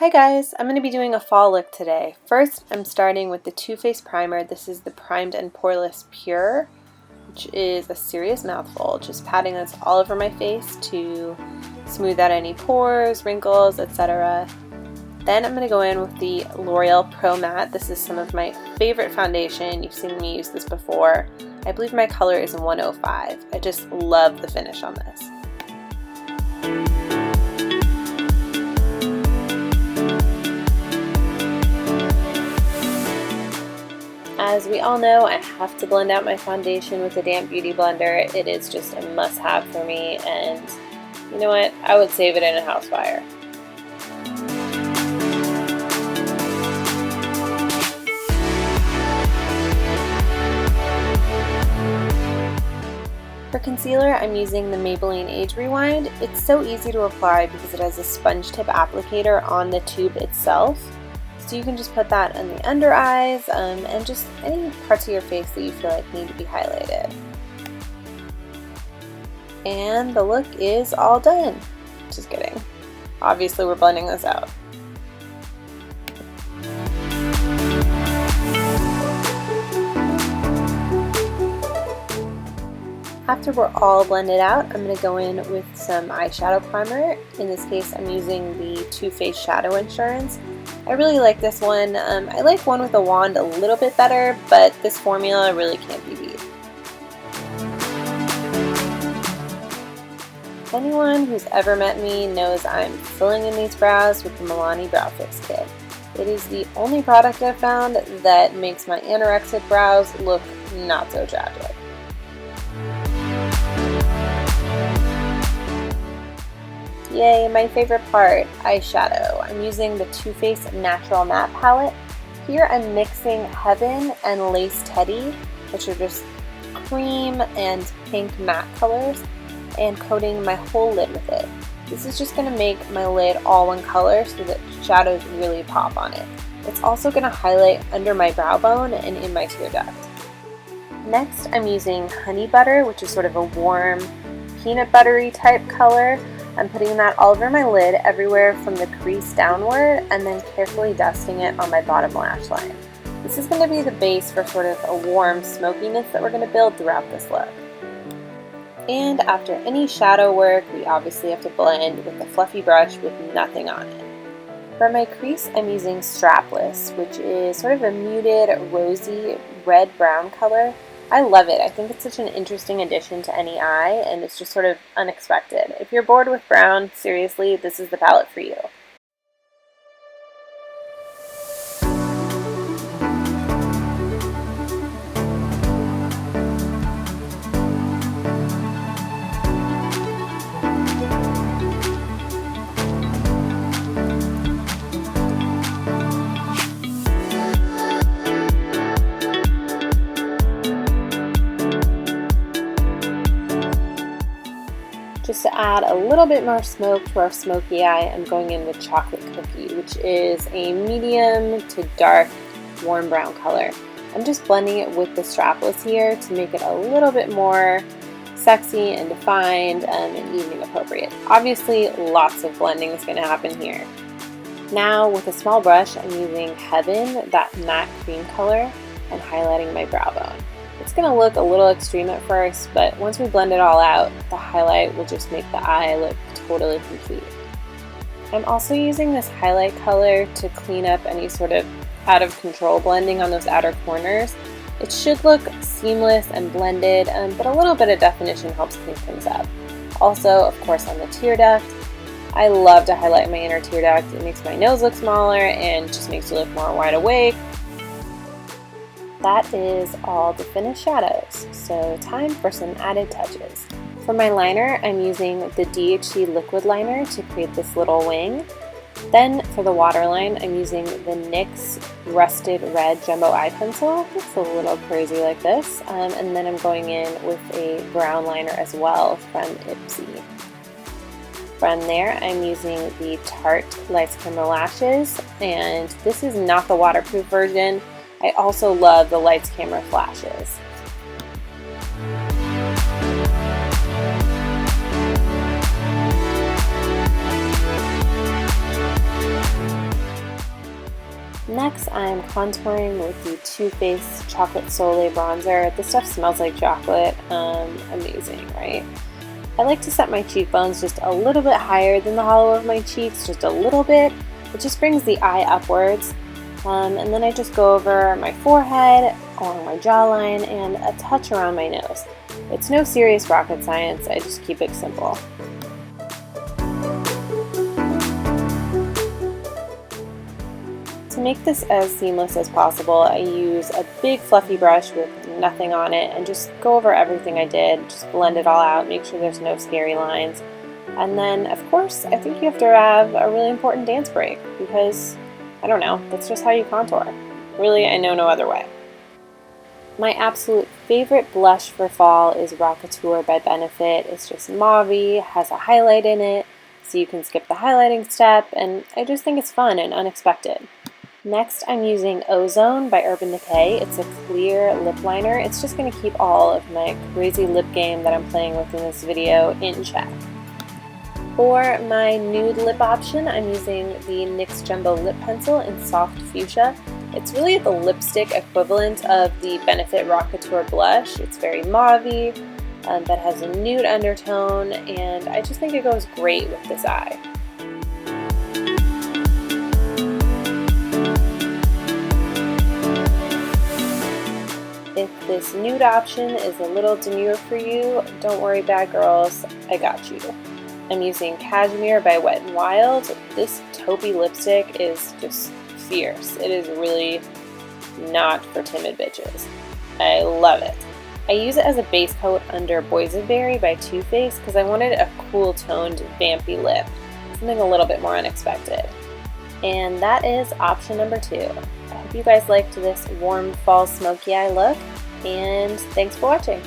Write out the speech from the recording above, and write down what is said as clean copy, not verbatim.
Hi guys, I'm going to be doing a fall look today. First, I'm starting with the Too Faced primer. This is the Primed and Poreless Pure, which is a serious mouthful. Just patting this all over my face to smooth out any pores, wrinkles, etc. Then I'm going to go in with the L'Oreal Pro Matte. This is some of my favorite foundation. You've seen me use this before. I believe my color is 105. I just love the finish on this. As we all know, I have to blend out my foundation with a damp beauty blender. It is just a must-have for me, and you know what? I would save it in a house fire. For concealer, I'm using the Maybelline Age Rewind. It's so easy to apply because it has a sponge tip applicator on the tube itself. So you can just put that on the under eyes and just any parts of your face that you feel like need to be highlighted. And the look is all done. Just kidding. Obviously we're blending this out. After we're all blended out, I'm going to go in with some eyeshadow primer. In this case, I'm using the Too Faced Shadow Insurance. I really like this one. I like one with a wand a little bit better, but this formula really can't be beat. Anyone who's ever met me knows I'm filling in these brows with the Milani Brow Fix Kit. It is the only product I've found that makes my anorexic brows look not so tragic. Yay, my favorite part, eyeshadow. I'm using the Too Faced Natural Matte Palette. Here I'm mixing Heaven and Lace Teddy, which are just cream and pink matte colors, and coating my whole lid with it. This is just going to make my lid all one color so that shadows really pop on it. It's also going to highlight under my brow bone and in my tear duct. Next, I'm using Honey Butter, which is sort of a warm peanut buttery type color. I'm putting that all over my lid, everywhere from the crease downward, and then carefully dusting it on my bottom lash line. This is going to be the base for sort of a warm smokiness that we're going to build throughout this look. And after any shadow work, we obviously have to blend with a fluffy brush with nothing on it. For my crease, I'm using Strapless, which is sort of a muted, rosy, red-brown color. I love it. I think it's such an interesting addition to any eye, and it's just sort of unexpected. If you're bored with brown, seriously, this is the palette for you. Just to add a little bit more smoke to our smoky eye, I'm going in with Chocolate Cookie, which is a medium to dark warm brown color. I'm just blending it with the Strapless here to make it a little bit more sexy and defined and evening appropriate. Obviously, lots of blending is going to happen here. Now, with a small brush, I'm using Heaven, that matte cream color, and highlighting my brow bone. It's going to look a little extreme at first, but once we blend it all out, the highlight will just make the eye look totally complete. I'm also using this highlight color to clean up any sort of out of control blending on those outer corners. It should look seamless and blended, but a little bit of definition helps clean things up. Also, of course, on the tear duct, I love to highlight my inner tear duct. It makes my nose look smaller and just makes you look more wide awake. That is all the finished shadows, so time for some added touches. For my liner, I'm using the DHC liquid liner to create this little wing. Then for the waterline, I'm using the NYX Rusted Red Jumbo Eye Pencil. It's a little crazy like this. And then I'm going in with a brown liner as well from Ipsy. From there, I'm using the Tarte Lights Camera Lashes, and this is not the waterproof version. I also love the Lights Camera Flashes. Next, I'm contouring with the Too Faced Chocolate Soleil Bronzer. This stuff smells like chocolate. Amazing, right? I like to set my cheekbones just a little bit higher than the hollow of my cheeks, just a little bit. It just brings the eye upwards. And then I just go over my forehead, along my jawline, and a touch around my nose. It's no serious rocket science, I just keep it simple. To make this as seamless as possible, I use a big fluffy brush with nothing on it and just go over everything I did, just blend it all out, make sure there's no scary lines. And then, of course, I think you have to have a really important dance break because, I don't know, that's just how you contour. Really, I know no other way. My absolute favorite blush for fall is Rockateur by Benefit. It's just mauve-y, has a highlight in it, so you can skip the highlighting step, and I just think it's fun and unexpected. Next, I'm using Ozone by Urban Decay. It's a clear lip liner. It's just going to keep all of my crazy lip game that I'm playing with in this video in check. For my nude lip option, I'm using the NYX Jumbo Lip Pencil in Soft Fuchsia. It's really the lipstick equivalent of the Benefit Rockateur blush. It's very mauve-y, but has a nude undertone, and I just think it goes great with this eye. If this nude option is a little demure for you, don't worry, bad girls, I got you. I'm using Cashmere by Wet n Wild. This taupey lipstick is just fierce. It is really not for timid bitches. I love it. I use it as a base coat under Boysenberry by Too Faced because I wanted a cool toned vampy lip, something a little bit more unexpected. And that is option number 2. I hope you guys liked this warm fall smoky eye look, and thanks for watching.